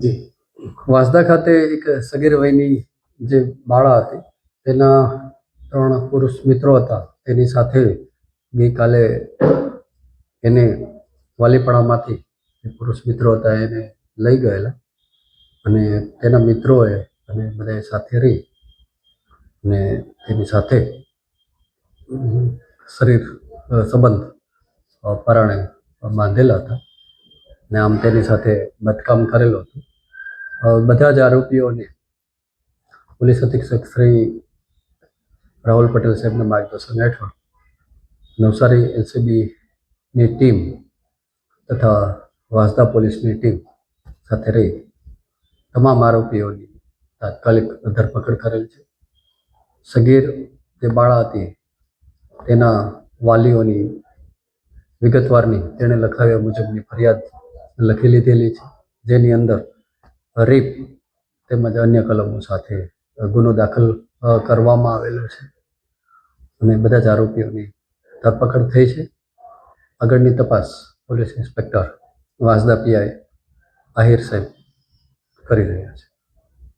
જી વાંસદા ખાતે એક સગીર વયની જે બાળા હતી તેના 3 પુરુષ મિત્રો હતા. તેની સાથે ગઈકાલે એને વાલીપણામાંથી જે પુરુષ મિત્રો હતા એને લઈ ગયેલા અને તેના મિત્રોએ અને બધાએ સાથે રહી અને તેની સાથે શરીર સંબંધ પરાણે બાંધેલા હતા ને આમ તેની સાથે બદકામ કરેલું હતું. બધા જ આરોપીઓને પોલીસ અધિક્ષક શ્રી રાહુલ પટેલ સાહેબના માર્ગદર્શન હેઠળ નવસારી એલસીબીની ટીમ તથા વાંસદા પોલીસની ટીમ સાથે રહી તમામ આરોપીઓની તાત્કાલિક ધરપકડ કરેલ છે. સગીર જે બાળા હતી તેના વાલીઓની વિગતવારની તેણે લખાવ્યા મુજબની ફરિયાદ લખી લીધેલી છે, જેની અંદર રેપ તેમજ અન્ય કલમો સાથે ગુનો દાખલ કરવામાં આવેલો છે અને બધા જ આરોપીઓની ધરપકડ થઈ છે. આગળની તપાસ police inspector Vansda PI Ahir સાહેબ કરી રહ્યા છે.